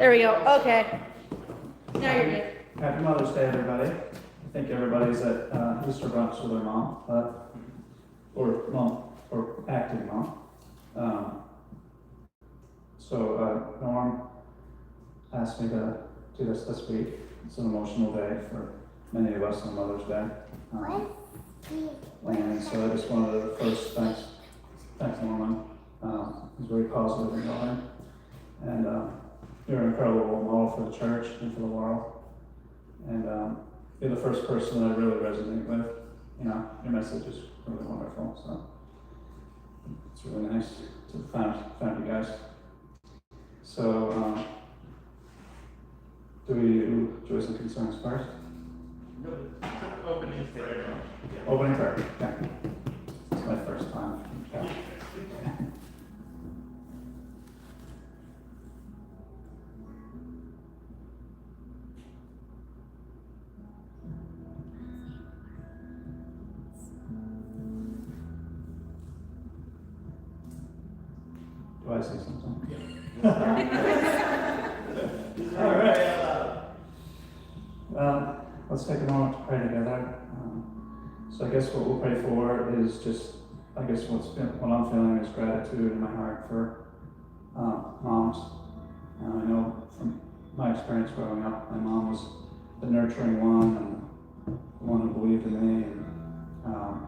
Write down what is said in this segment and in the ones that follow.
There we go. Okay. Now you're good. Happy Mother's Day, everybody. I think everybody's at Easter brunch with their mom, or acting mom. Norm asked me to do this week. It's an emotional day for many of us on Mother's Day. And so I just wanted to first thanks Norman. He's very positive and loving. And you're an incredible role model for the church and for the world. And you're the first person that I really resonate with. You know, your message is really wonderful. So it's really nice to find you guys. So do we do joys and concerns first? No, opening prayer. Opening prayer. Okay. It's my first time. Okay. Do I say something? All right. Well, let's take a moment to pray together. So I guess what we'll pray for is just, I guess what I'm feeling is gratitude in my heart for moms. I know from my experience growing up, my mom was the nurturing one and the one who believed in me and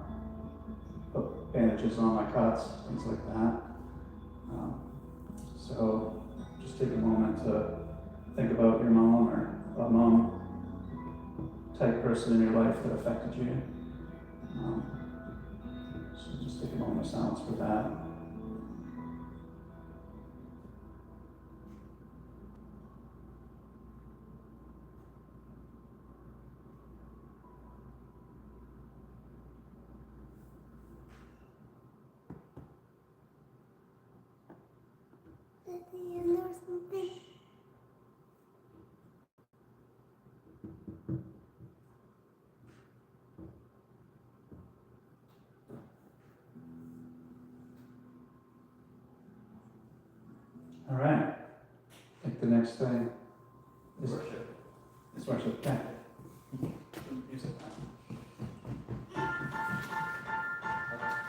put bandages on my cuts, things like that. So just take a moment to think about your mom or a mom type person in your life that affected you. So just take a moment of silence for that. At the end or something. All right. I think the next thing is Worship. It's worship. Okay.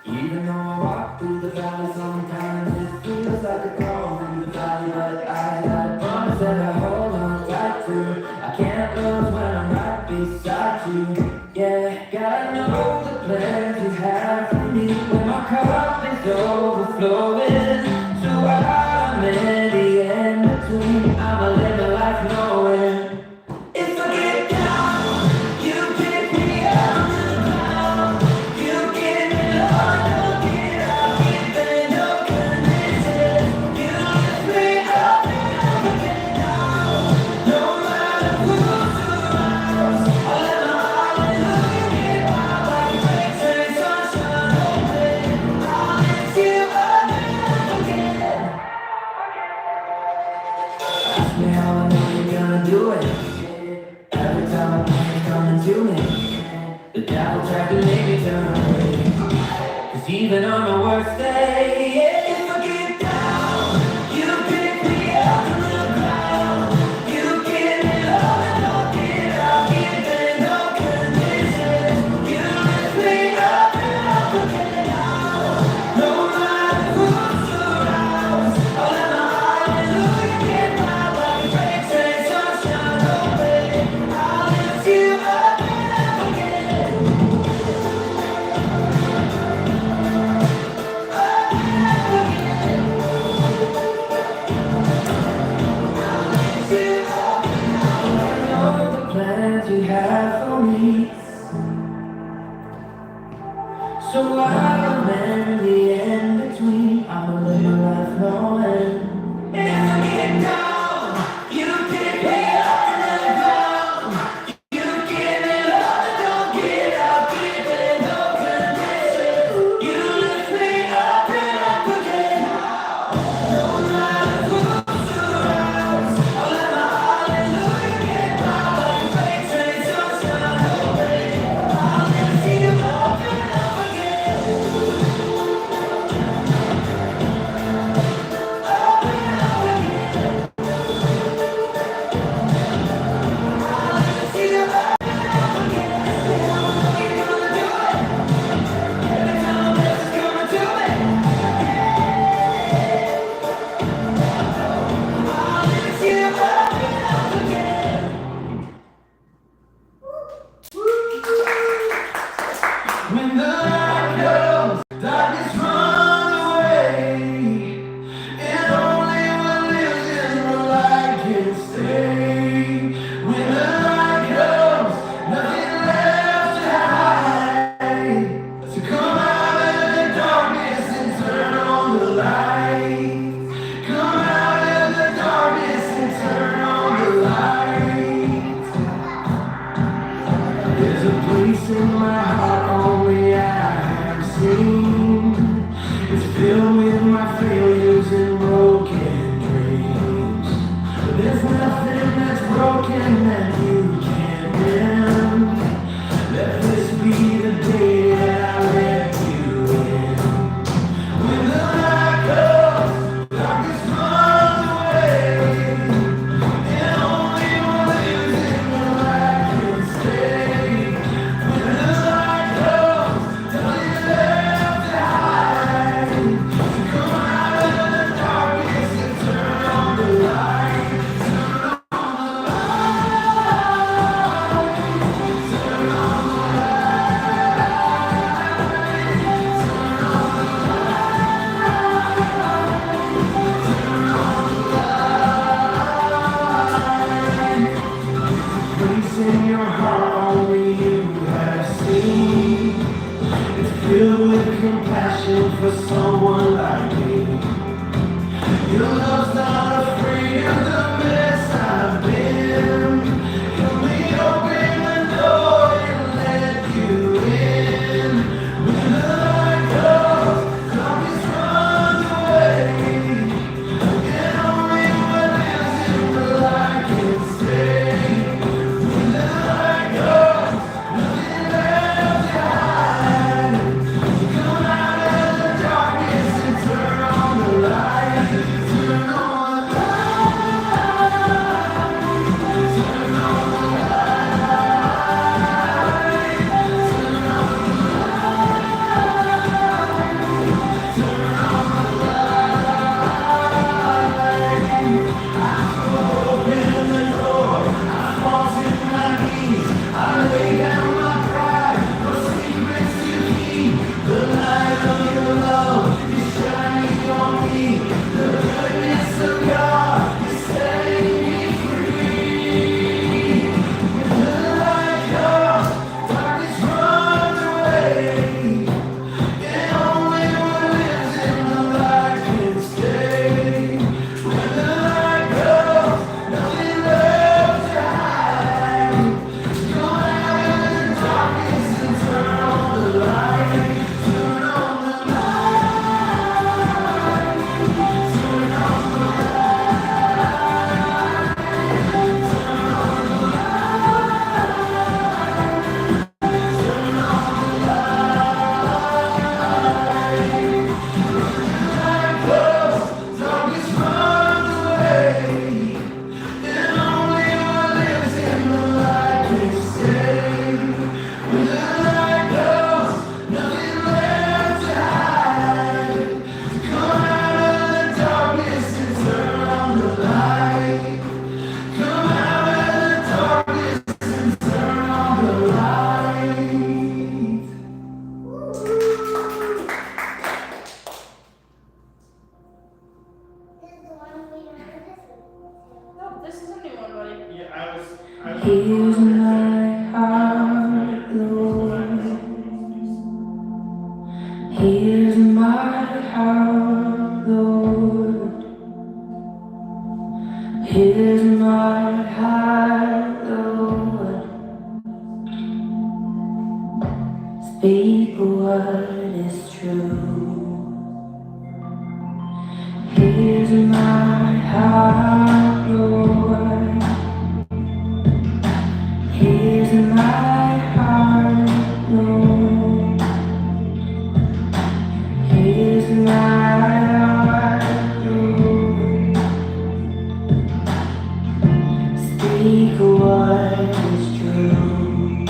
Even though I walk through the valley, sometimes it feels like a crawl through the valley, but I got a promise that I hold on tight to. I can't lose when I'm right beside you. Yeah, gotta know the plans you have for me when my cup is overflowing. So I'm in the in-between. I'ma live a life knowing if I get down, you pick me up to the ground. You give me love, don't get out, even no conditions. You lift me up and I'll get down. No matter who's around, I'll let my hallelujah get my life. Say sunshine, open, I'll lift you up and I'll forget. Ask me how I know you're gonna do it. Every time I think it's coming to me, the devil tried to make me turn away. 'Cause even on my worst day, yeah, if I get down, you pick me up from the ground. You give me love and don't get out, even no conditions. You lift me up and I'll forget now. No matter who's around, I'll let my hallelujah get my life. Say sunshine, open, I'll lift you up and I'll forget. The plans you have for me. So I'm in the in-between. I'ma live my life knowing if I get down, you pick me up from the ground. You give me love, don't get out, even no conditions. You lift me up and I forget now. No matter who's around, I'll let my hallelujah get my life. Say sunshine, open, I'll lift you up and I'll forget. There's nothing that's broken that you can't mend. Let this be the day that I let you in. When the night comes, darkness runs away, and only one lives in the light can stay. When the night comes, nothing left to hide. So come out of the darkness and turn on the light. Turn on the light. Turn on the place in your heart only you have seen. It's filled with compassion for someone like me. Your love's not afraid of the mess I've been. Help me open the door and let you in. When the light comes, darkness runs away, and only what lives in the light can stay. When the light comes, nothing left to hide. So come out of the darkness and turn on the light. Turn on the light. Turn on the light. Turn on the light. Turn on the light. Open the door. I fall to my knees. I lay down my pride. No secrets to keep. The light of your love is shining on me. The goodness of God is setting me free. When the light comes, darkness runs away, and only what lives in the light can stay. When the light comes, nothing left to hide. Come out of the darkness and turn on the light. Turn on the light. Turn on the light. Turn on the light. Turn on the light. Light comes, darkness runs away, and only what lives in the light can stay. When the light comes, nothing left to hide. Come out of the darkness and turn on the light. Come out of the darkness and turn on the light. No, this is a new one, buddy. Yeah, I was. Here's my heart, Lord. Here's my heart, Lord. Here's my heart, Lord. Speak what is true. Here's my heart, Lord. Here's my heart, Lord. Here's my heart, Lord. Speak what is true.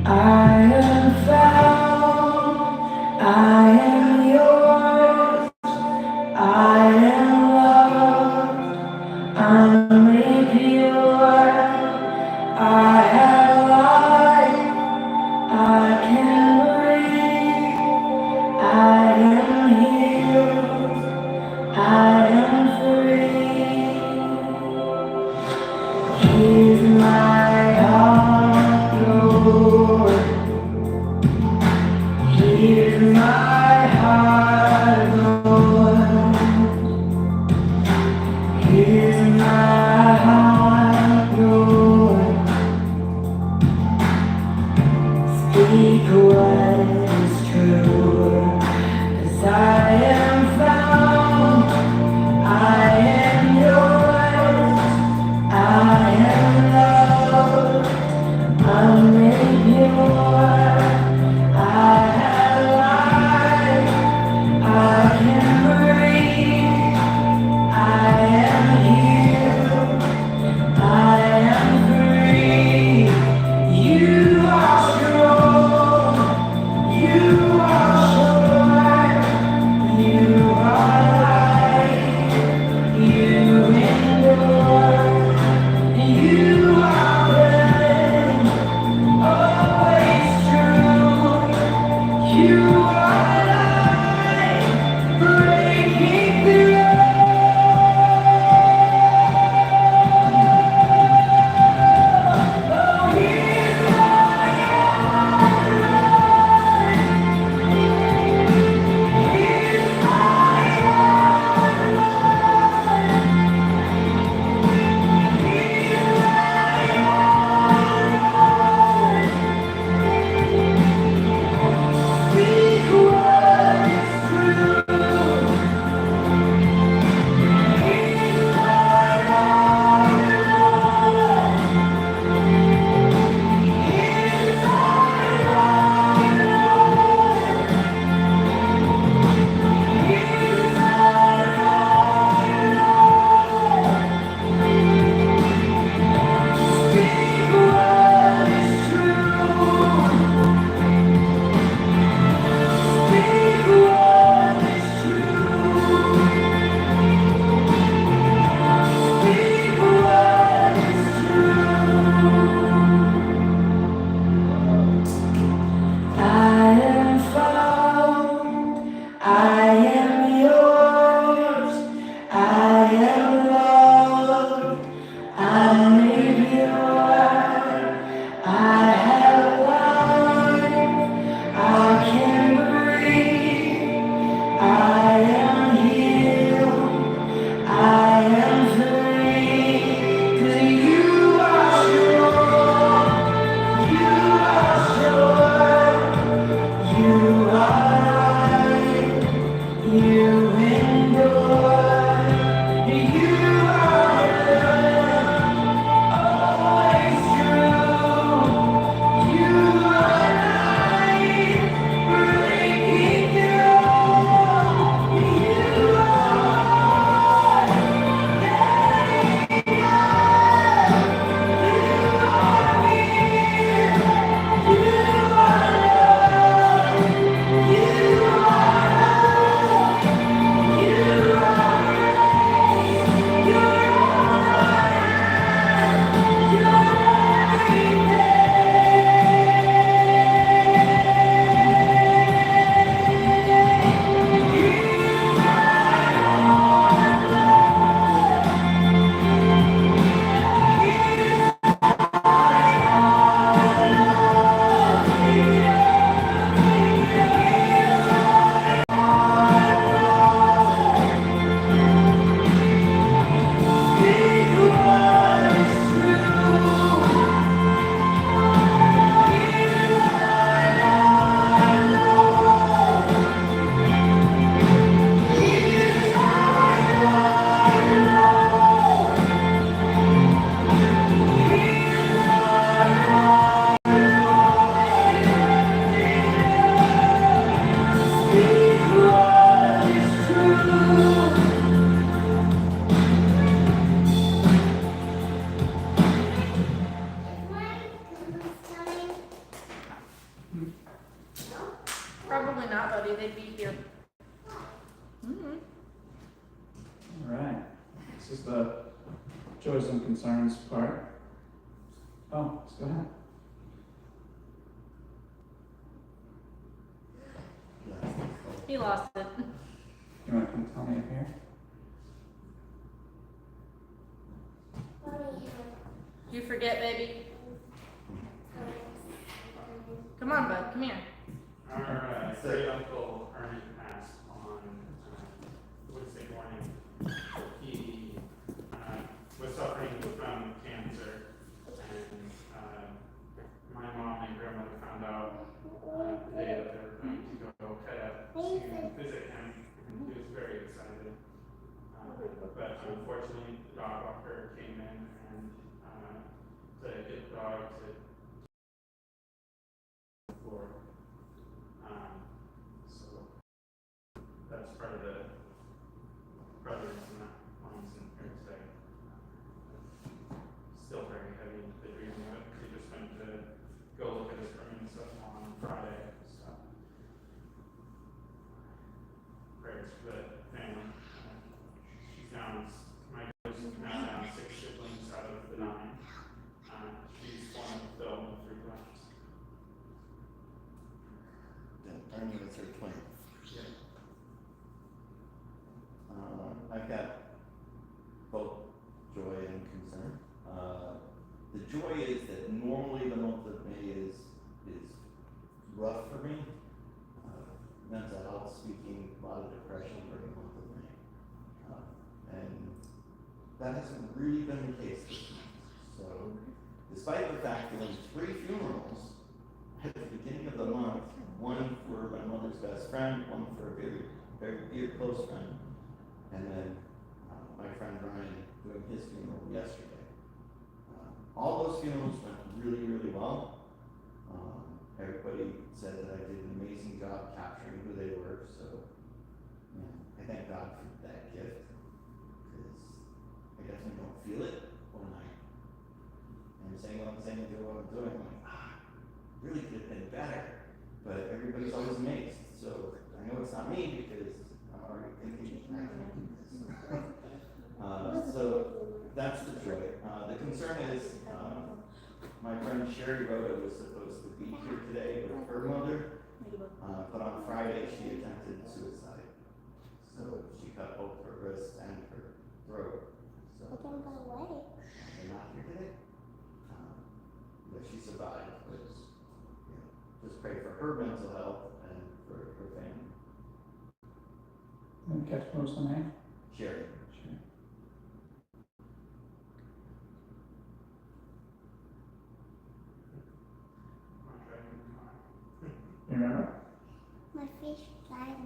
I am found, I am yours, I am loved, I'm made pure, I have life, I can breathe, I am healed, I am free. Here's my heart, Lord. Here's my heart, Lord. Here's my joys and concerns part. Oh, let's go ahead. He lost it. You want to come tell me up here? You forget, baby. Come on, bud. Come here. Our great uncle Ernie passed on Wednesday morning. He was suffering from cancer, and my mom and grandmother found out the day that they were going to go head up to visit him, and he was very excited. But unfortunately, the dog walker came in and to get the dog to the floor. So that's part of the reason that mom's in here today. Still very heavy, the reason that we just went to go look at his room and stuff on Friday. So prayers for the family. She's down, my daughter's now down 6 siblings out of the 9. She's one of the only 3 left. Yeah, Ernie was her twin. Yeah. I've got both joy and concern. The joy is that normally the month of May is rough for me. Mental health speaking, a lot of depression during the month of May. And that hasn't really been the case this month. So, despite the fact that only 3 funerals at the beginning of the month, one for my mother's best friend, one for a very, very dear close friend, and then my friend Ryan doing his funeral yesterday. All those funerals went really, really well. Everybody said that I did an amazing job capturing who they were, so I thank God for that gift, because I definitely don't feel it when I'm saying what I'm saying and doing what I'm doing. I'm like, really could have been better, but everybody's always amazed, so I know it's not me because I'm already thinking I can do this. So that's the joy. The concern is my friend Sherry Rhoda was supposed to be here today with her mother, but on Friday she attempted suicide. So she cut both her wrists and her throat. So they're not here today. But she survived. But just pray for her mental health and for her family. Didn't catch what was the name? Sherry. Sure. You remember? My fish died a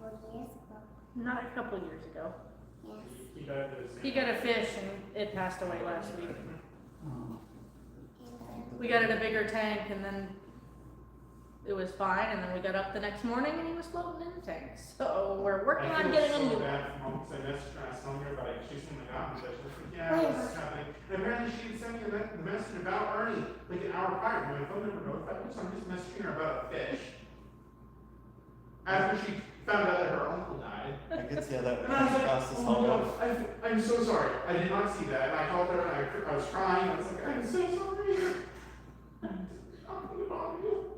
couple of years ago. Not a couple years ago. Yes. He got a fish and it passed away last week. Oh. We got it a bigger tank and then it was fine, and then we got up the next morning and he was floating in the tank. So we're working on getting a new one. I feel so bad for mom, because I messaged her, I was telling her about it, she's in the mountains, I was like, yeah, this is happening. And apparently she had sent me the message about Ernie, like an hour prior, my phone number notified me, so I'm just messaging her about a fish. After she found out that her uncle died. I could see how that And I was would like, cross this oh my whole God, I'm so sorry, I did not see that. And I called her and I was crying, I was like, I'm so sorry. I'm thinking about you.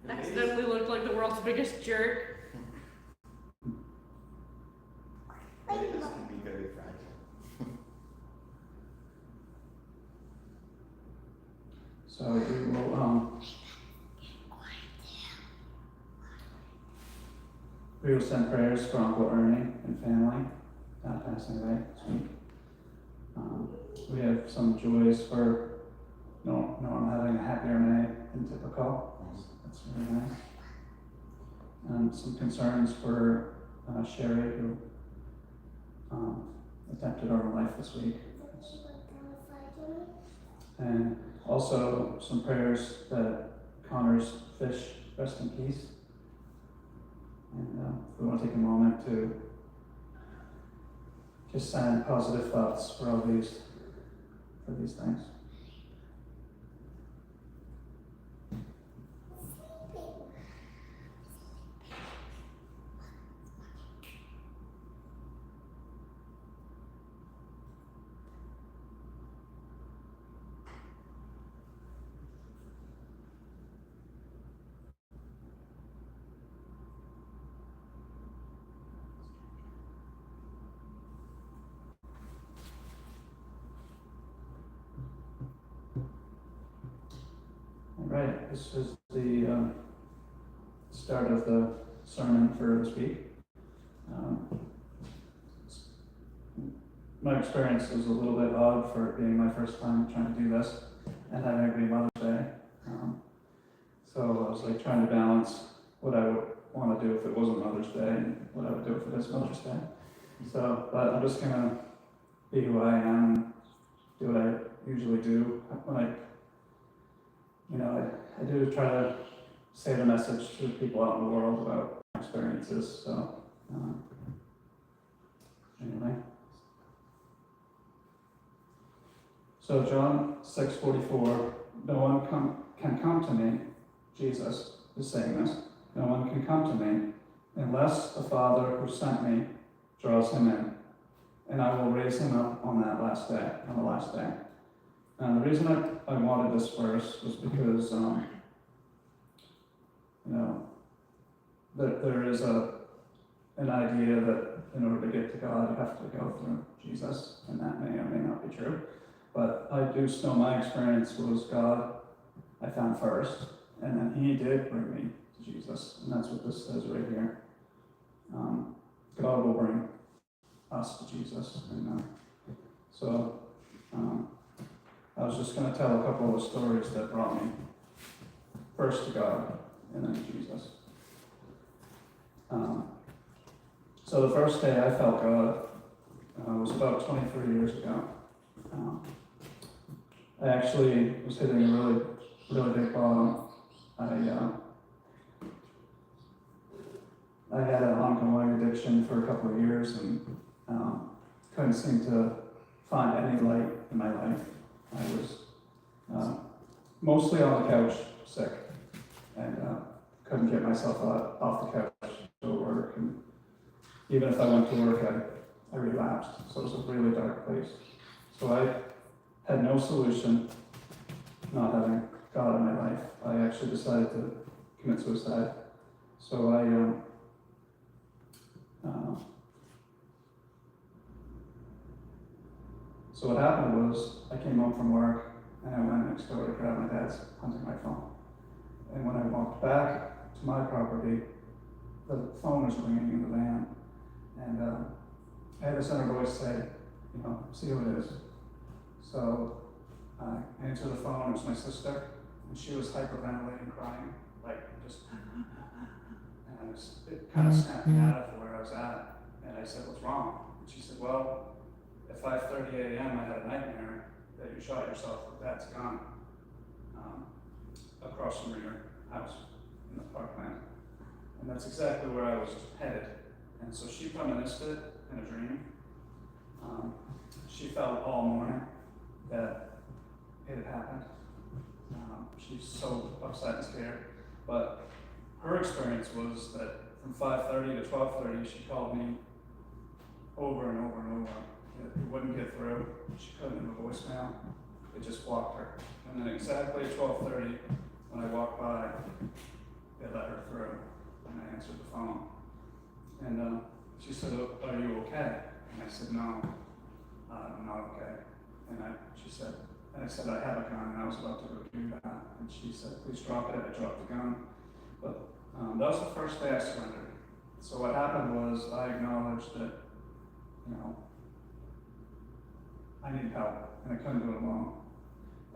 Accidentally looked like the world's biggest jerk. It can be very fragile. So we will send prayers for Uncle Ernie and family passing away this week. We have some joys for Norm having a happier May than typical. That's really nice. Some concerns for Sherry, who attempted her own life this week. And also some prayers that Connor's fish rest in peace. And we want to take a moment to just send positive thoughts for all these things. right, this is the start of the sermon for this week. My experience was a little bit odd for it being my first time trying to do this and having it be Mother's Day. So I was like trying to balance what I would want to do if it wasn't Mother's Day and what I would do if it is Mother's Day. So, but I'm just gonna be who I am, do what I usually do. When I do try to say the message to people out in the world about my experiences. So, anyway. So John 6:44, no one can come to me, Jesus is saying this, no one can come to me unless the Father who sent me draws him in, and I will raise him up on the last day. And the reason I wanted this verse was because, there is an idea that in order to get to God, you have to go through Jesus, and that may or may not be true. But I do know my experience was God I found first, and then He did bring me to Jesus, and that's what this says right here. God will bring us to Jesus, and so I was just going to tell a couple of stories that brought me first to God and then to Jesus. So the first day I felt God was about 23 years ago. I actually was hitting a really, really big bottom. I had an ongoing addiction for a couple of years and couldn't seem to find any light in my life. I was mostly on the couch, sick, and couldn't get myself off the couch to work. And even if I went to work, I relapsed. So it was a really dark place. So I had no solution, not having God in my life. I actually decided to commit suicide. So so what happened was I came home from work and I went next door to grab my dad's hunting rifle. And when I walked back to my property, the phone was ringing in the van. And I had this inner voice say, see who it is. So I answered the phone, it was my sister, and she was hyperventilating, crying, like just, and it kind of snapped me out of where I was at. And I said, what's wrong? And she said, well, at 5:30 a.m. I had a nightmare that you shot yourself with Dad's gun across from your house in the parkland. And that's exactly where I was headed. And so she reminisced it in a dream. She felt all morning that it had happened. She's so upset and scared. But her experience was that from 5:30 to 12:30, she called me over and over and over. It wouldn't get through. She couldn't leave a voicemail. It just blocked her. And then exactly at 12:30, when I walked by, it let her through. And I answered the phone. And she said, are you okay? And I said, no, I'm not okay. And I said, I have a gun, and I was about to go do that. And she said, please drop it. I dropped the gun. But that was the first day I surrendered. So what happened was I acknowledged that, I needed help, and I couldn't do it alone.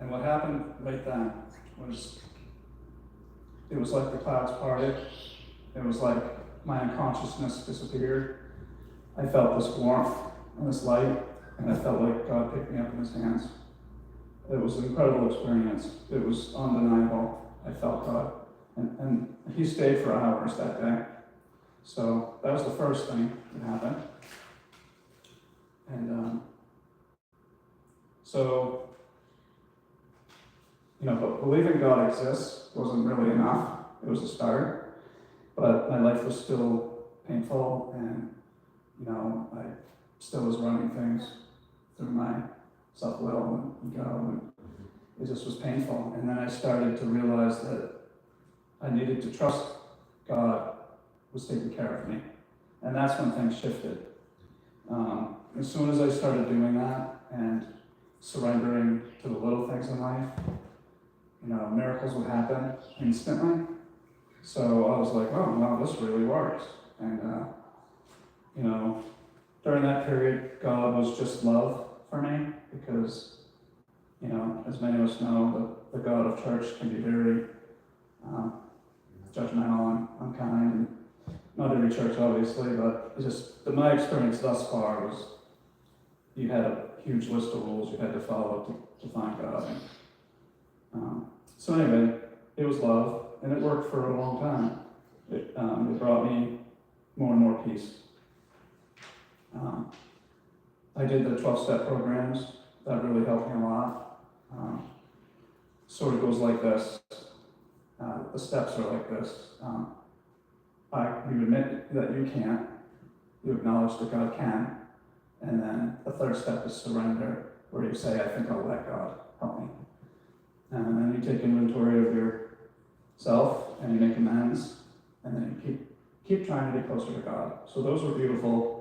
And what happened right then was, it was like the clouds parted. It was like my unconsciousness disappeared. I felt this warmth and this light, and I felt like God picked me up in His hands. It was an incredible experience. It was undeniable. I felt God. And He stayed for hours that day. So that was the first thing that happened. And but believing God exists wasn't really enough. It was a start. But my life was still painful, and I still was running things through my self-will and go, and it just was painful. And then I started to realize that I needed to trust God was taking care of me. And that's when things shifted. As soon as I started doing that and surrendering to the little things in life, miracles would happen instantly. So I was like, oh, wow, this really works. And, during that period, God was just love for me because, as many of us know, the God of church can be very judgmental and unkind, and not every church, obviously, but my experience thus far was you had a huge list of rules you had to follow to find God. So anyway, it was love, and it worked for a long time. It brought me more and more peace. I did the 12-step programs. That really helped me a lot. Sort of goes like this. The steps are like this. You admit that you can't. You acknowledge that God can. And then the third step is surrender, where you say, I think I'll let God help me. And then you take inventory of yourself and you make amends. And then you keep trying to get closer to God. So those were beautiful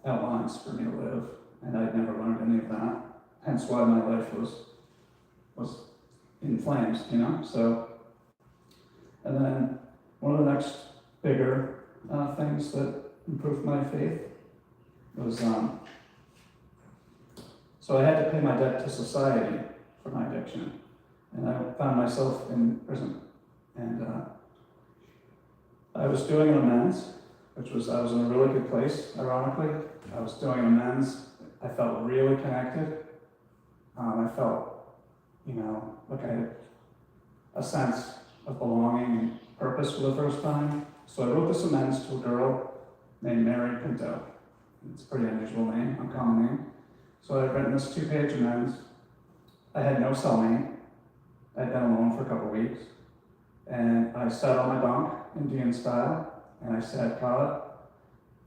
outlines for me to live. And I'd never learned any of that. Hence why my life was in flames, So, and then one of the next bigger things that improved my faith was, so I had to pay my debt to society for my addiction. And I found myself in prison. And I was doing an amends, I was in a really good place, ironically. I was doing an amends. I felt really connected. I felt, like I had a sense of belonging and purpose for the first time. So I wrote this amends to a girl named Mary Pinto. It's a pretty unusual name, uncommon name. So I'd written this 2-page amends. I had no cellmate. I'd been alone for a couple weeks. And I sat on my bunk, Indian style, and I said, God,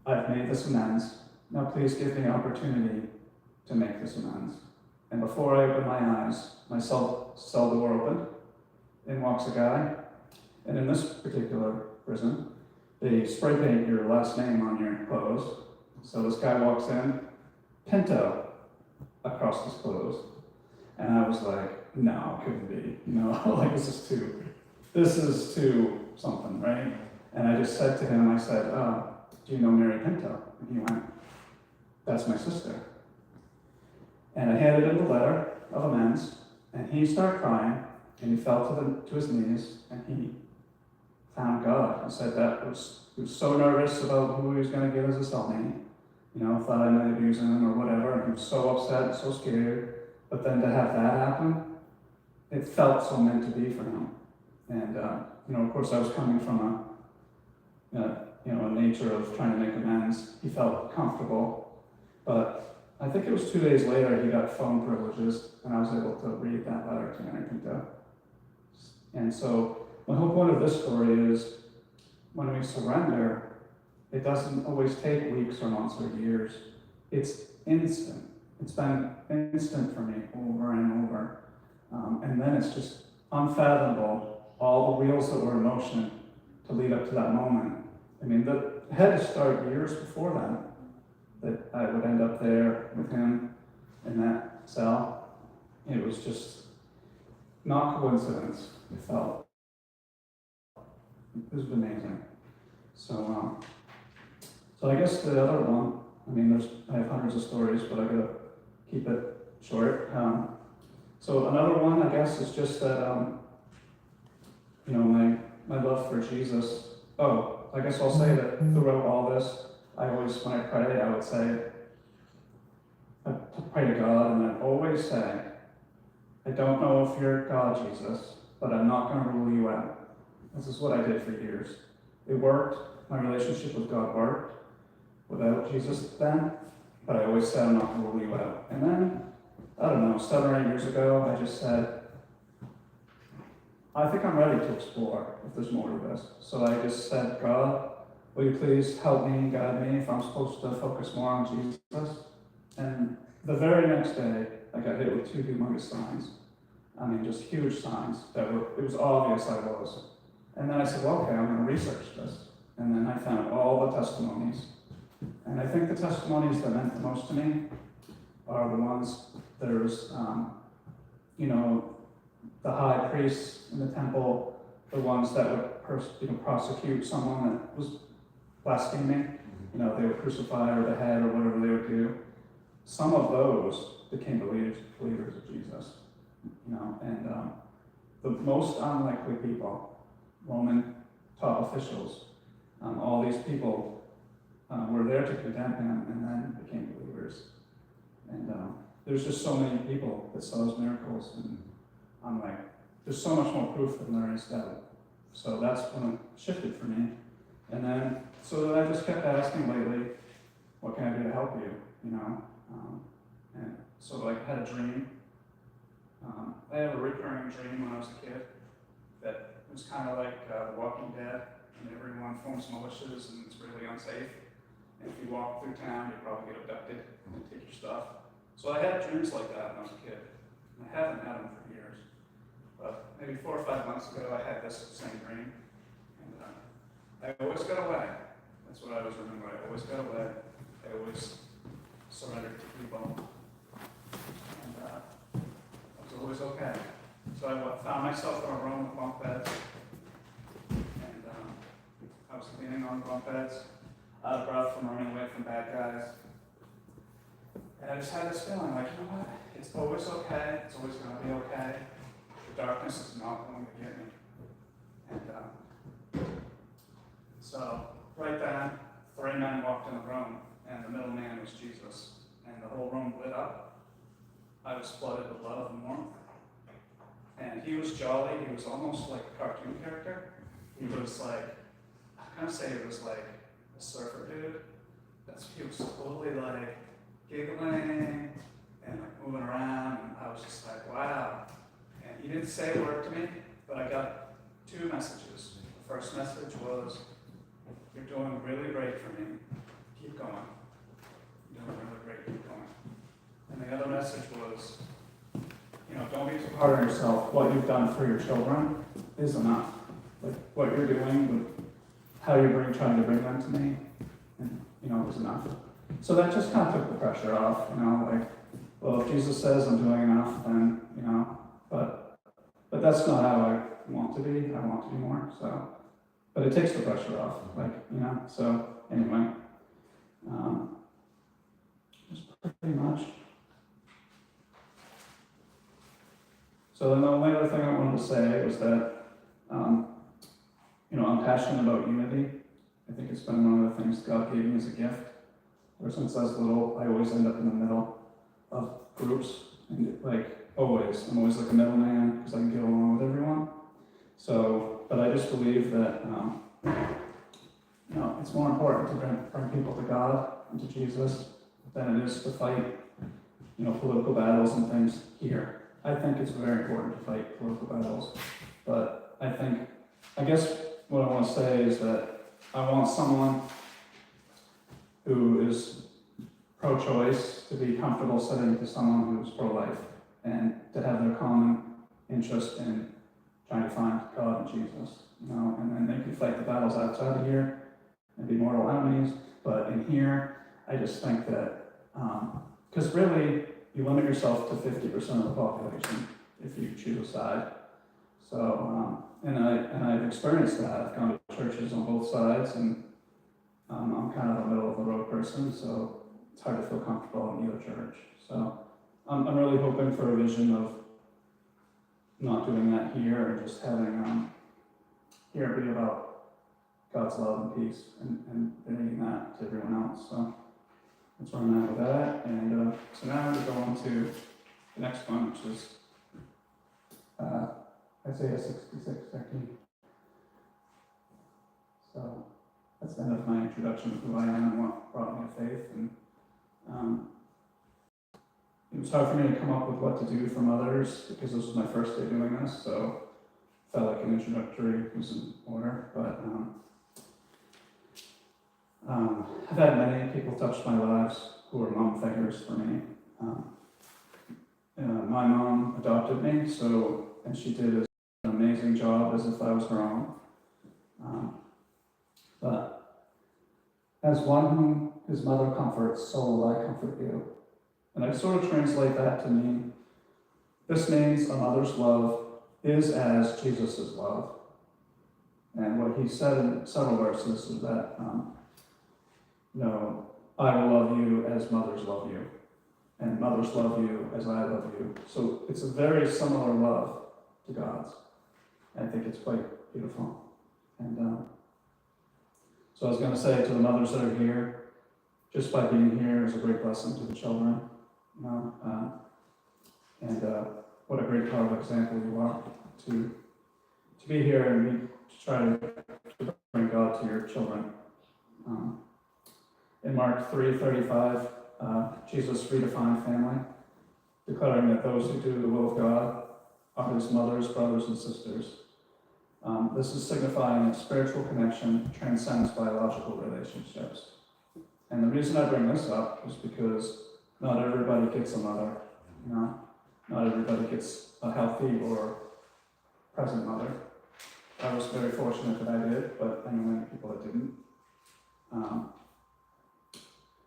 I've made this amends. Now please give me an opportunity to make this amends. And before I opened my eyes, my cell door opened. In walks a guy. And in this particular prison, they spray paint your last name on your clothes. So this guy walks in, Pinto, across his clothes. And I was like, no, it couldn't be. Like this is too something, right? And I just said to him, I said, do you know Mary Pinto? And he went, that's my sister. And I handed him the letter of amends, and he started crying, and he fell to his knees, and he found God. And said he was so nervous about who he was going to give as a cellmate, thought I might abuse him or whatever, and he was so upset, so scared. But then to have that happen, it felt so meant to be for him. And, of course, I was coming from a nature of trying to make amends. He felt comfortable, but I think it was 2 days later he got phone privileges, and I was able to read that letter to Mary Pinto. And so my whole point of this story is when we surrender, it doesn't always take weeks or months or years. It's instant. It's been instant for me over and over. And then it's just unfathomable, all the wheels that were in motion to lead up to that moment. I mean, it had to start years before then, that I would end up there with him in that cell. It was just not coincidence, it felt. It was amazing. So I guess the other one, I have hundreds of stories, but I gotta keep it short. So another one, I guess, is just that, my love for Jesus. Oh, I guess I'll say that throughout all this, I always, when I pray, I would say, I pray to God, and I'd always say, I don't know if you're God, Jesus, but I'm not going to rule you out. This is what I did for years. It worked. My relationship with God worked without Jesus then, but I always said, I'm not going to rule you out. And then, I don't know, 7 or 8 years ago, I just said, I think I'm ready to explore if there's more to this. So I just said, God, will you please help me, guide me if I'm supposed to focus more on Jesus? And the very next day, I got hit with 2 humongous signs. Just huge signs it was obvious I was. And then I said, well, okay, I'm going to research this. And then I found all the testimonies. And I think the testimonies that meant the most to me are the ones there's, the high priests in the temple, the ones that would prosecute someone that was blaspheming, they would crucify or behead or whatever they would do. Some of those became believers of Jesus, and the most unlikely people, Roman top officials, all these people were there to condemn him and then became believers. And there's just so many people that saw his miracles, and I'm like, there's so much more proof than there is doubt. So that's when it shifted for me. And then, so then I just kept asking lately, what can I do to help you, and so I had a dream. I had a recurring dream when I was a kid that was kind of like The Walking Dead, and everyone forms militias and it's really unsafe. And if you walk through town, you probably get abducted and take your stuff. So I had dreams like that when I was a kid. And I haven't had them for years. But maybe 4 or 5 months ago, I had this same dream. And I always got away. That's what I always remember. I always got away. I always surrendered to people. And I was always okay. So I found myself in a room with bunk beds. And I was leaning on the bunk beds, out of breath from running away from bad guys. And I just had this feeling like, you know what? It's always okay. It's always going to be okay. The darkness is not going to get me. And so right then, 3 men walked in the room, and the middle man was Jesus. And the whole room lit up. I was flooded with love and warmth. And he was jolly. He was almost like a cartoon character. He was like, I kind of say it was like a surfer dude. He was totally like giggling and like moving around. And I was just like, wow. And he didn't say a word to me, but I got 2 messages. The first message was, you're doing really great for me. Keep going. You're doing really great. Keep going. And the other message was, don't be too hard on yourself. What you've done for your children is enough. Like what you're doing, with how you're trying to bring them to me, and is enough. So that just kind of took the pressure off. Like, well, if Jesus says I'm doing enough, then but that's not how I want to be. I want to be more. So, but it takes the pressure off. So anyway, just pretty much. So then the only other thing I wanted to say was that, I'm passionate about unity. I think it's been one of the things God gave me as a gift. Ever since I was little, I always end up in the middle of groups, and I'm always like a middleman because I can get along with everyone. So, but I just believe that, it's more important to bring people to God and to Jesus than it is to fight, political battles and things here. I think it's very important to fight political battles, but I guess what I want to say is that I want someone who is pro-choice to be comfortable sitting to someone who's pro-life and to have their common interest in trying to find God and Jesus, and then they can fight the battles outside of here and be mortal enemies, but in here, I just think that, because really, you limit yourself to 50% of the population if you choose a side. So, and I've experienced that. I've gone to churches on both sides, and I'm kind of a middle of the road person, so it's hard to feel comfortable in either church. So I'm really hoping for a vision of not doing that here and just having here be about God's love and peace and bringing that to everyone else. So that's where I'm at with that. And so now we go on to the next one, which is Isaiah 66:13. So that's the end of my introduction of who I am and what brought me to faith. And it was hard for me to come up with what to do from others because this was my first day doing this, so I felt like an introductory was in order. But I've had many people touch my lives who are mom figures for me. My mom adopted me, and she did an amazing job as if I was her own. But as one whom his mother comforts, so will I comfort you. And I sort of translate that to mean, this means a mother's love is as Jesus is love. And what he said in several verses is that, I will love you as mothers love you, and mothers love you as I love you. So it's a very similar love to God's. I think it's quite beautiful. And so I was going to say to the mothers that are here, just by being here is a great blessing to the children. What a great part of example you are to be here and to try to bring God to your children. In Mark 3:35, Jesus redefined family, declaring that those who do the will of God are his mothers, brothers, and sisters. This is signifying that spiritual connection transcends biological relationships. And the reason I bring this up is because not everybody gets a mother, Not everybody gets a healthy or present mother. I was very fortunate that I did, but I know many people that didn't.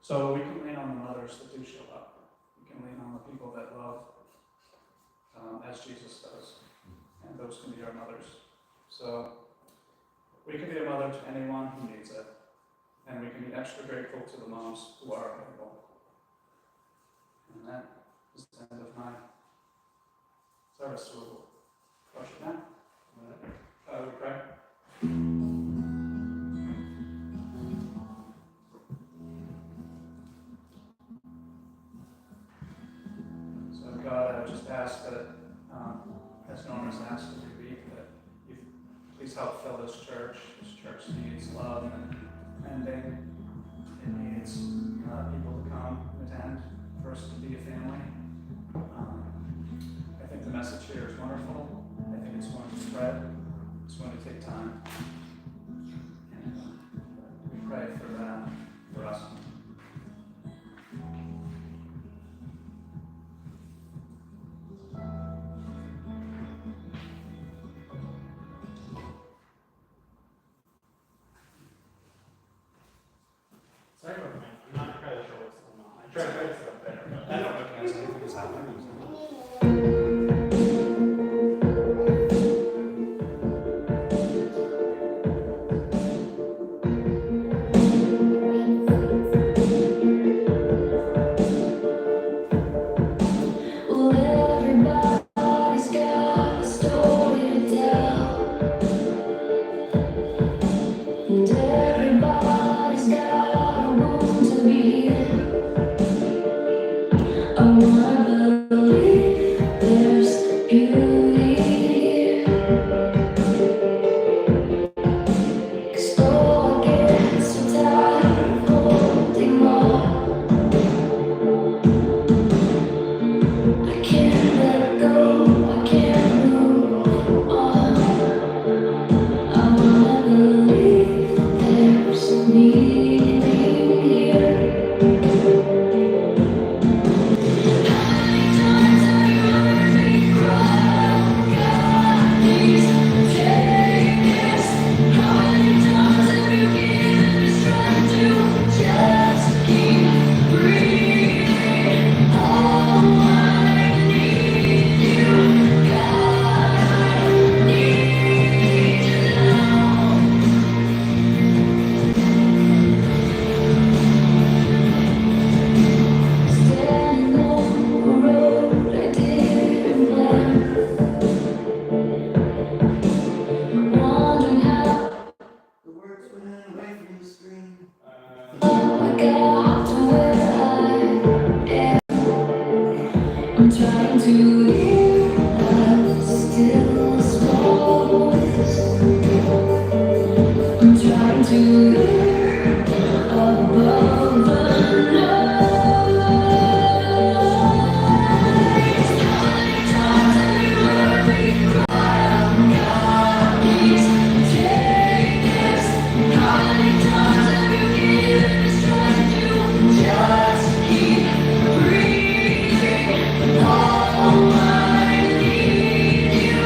So we can lean on the mothers that do show up. We can lean on the people that love as Jesus does. And those can be our mothers. So we can be a mother to anyone who needs it. And we can be extra grateful to the moms who are available. And that is the end of my service. So we'll crush it now. We pray. So God, I just ask that, as Norma's asked every week, that you please help fill this church. This church needs love and mending. It needs people to come and attend, for us to be a family. I think the message here is wonderful. I think it's going to spread. It's going to take time. And we pray for that for us. Sorry about that. I'm not entirely sure what's going on. I tried to write stuff there, but I don't recognize anything that's happening. Well, everybody's got a story to tell, and everybody's got a wound to be healed. I wanna believe there's beauty here, 'cause oh, I get so tired of holding on. I can't let go, I can't move on. I wanna believe there's meaning here. How many times have you heard me cry? God, please take this. How many times have you given me strength to just keep breathing? Oh, I need you, God, I need you now. Standing on the road I didn't plan, wondering how The words went away from the screen. I got to where I am. I'm trying to hear a still small voice. I'm trying to hear above the noise. How many times have you heard me cry? God, please take this. How many times have you given me strength to just keep breathing? Oh, I need you,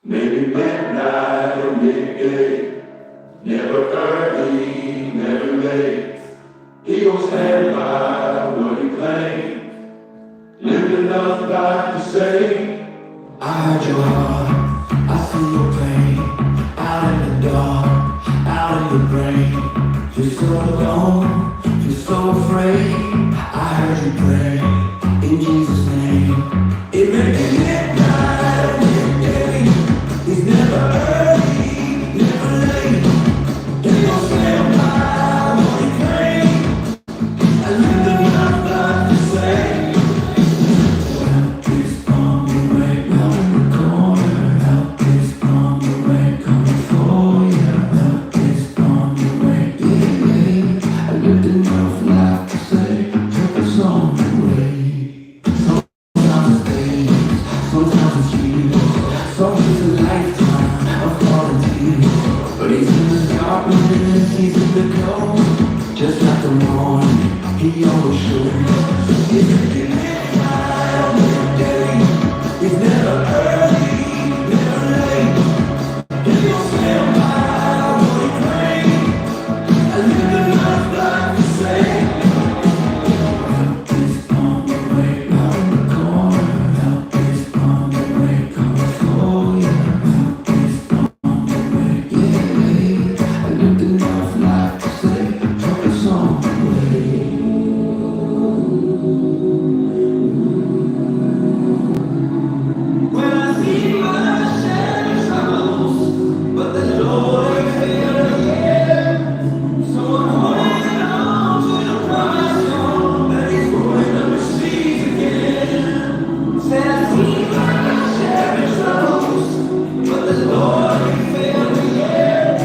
Maybe midnight or midday, never early, never late. He gon' stand by what he claimed, lived enough life to say, I heard your heart, I see your pain, out in the dark, out in your brain. You're so alone, you're so afraid. I heard you pray, in Jesus' name. It may be midnight or midday, it's never early, never late. He gon' stand by what he claimed, I lived enough life to say, help is on the way, round the corner. Help is on the way, coming for you. Help is on the way, yeah, yeah. I lived enough life to say, help is on the way. Sometimes it's days, sometimes it's years, sometimes it's a lifetime of falling tears. But he's in the darkness, he's in the cold, just like the morning, he always shows. It's a midnight or midday, it's never early, never late. He gon' stand by what he claimed, I lived enough life to say, help is on the way, round the corner. Help is on the way, coming for you. Help is on the way, yeah. I lived enough life to say, help is on the way. When I see my shadows, but the Lord ain't failed yet. So I'm holding on to the promise, Lord, that He's rolling up His sleeves again. Said I see my shadows, but the Lord ain't failed yet.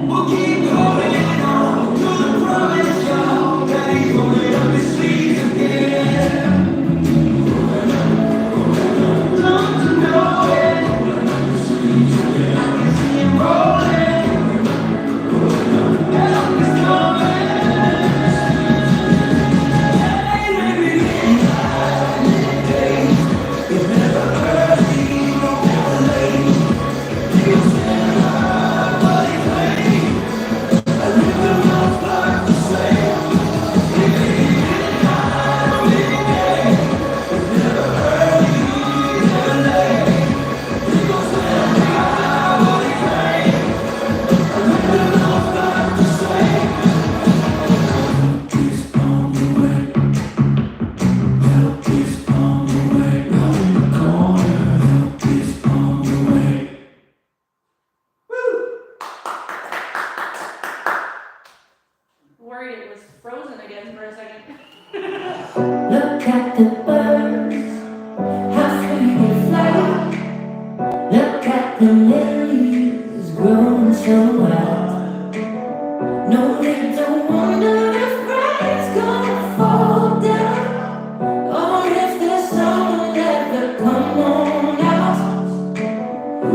We'll keep holding on to the promise, y'all, that He's rolling up His sleeves again. Don't you know it? I can see Him rolling. Help is coming. Hey, maybe midnight, midday, it's never early, never late. He gon' stand by what he claimed. I live enough life to say, maybe midnight or midday, it's never early, never late. He gon' stand by what he claimed. I live enough life to say, help is on the way, help is on the way, round the corner. Help is on the way. Worried it was frozen again for a second. Look at the birds, how free they fly. Look at the lilies growing so well. No, they don't wonder if rain's gonna fall down, or if the sun will ever come on out.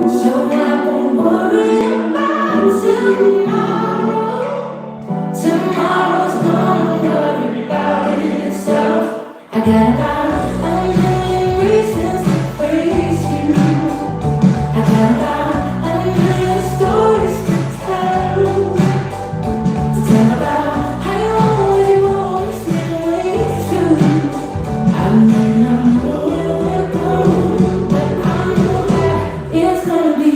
So I won't worry about tomorrow. Tomorrow's gonna worry about itself. I got about a million reasons to praise you. I got about a million stories to tell. To tell about how you always been ways to. I may not know where we're going, but I know that it's gonna be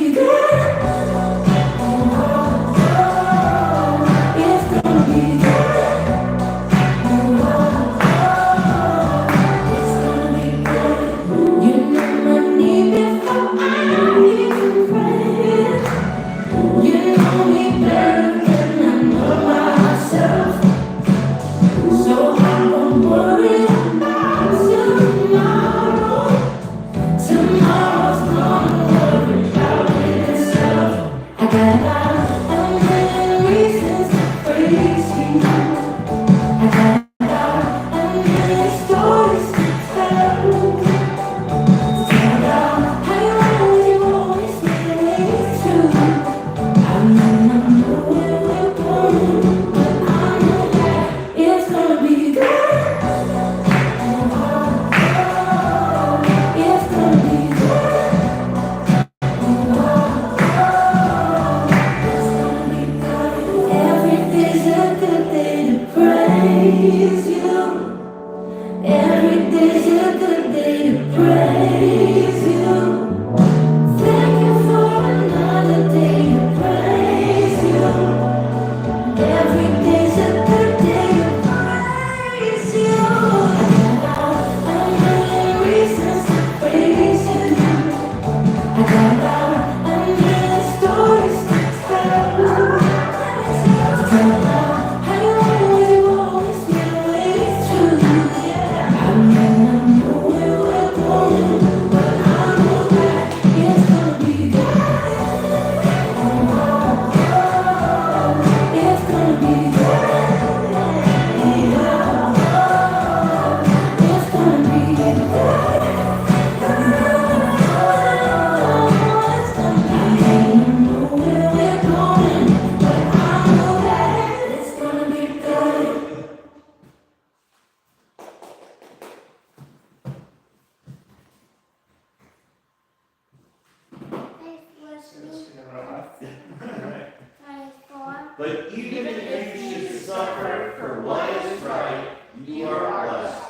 But even if you should suffer for what is right, you are blessed.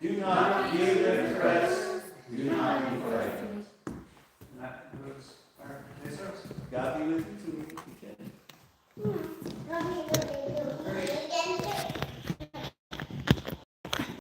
Do not fear their threats. Do not be frightened. And that concludes our day service. God be with you too. God be with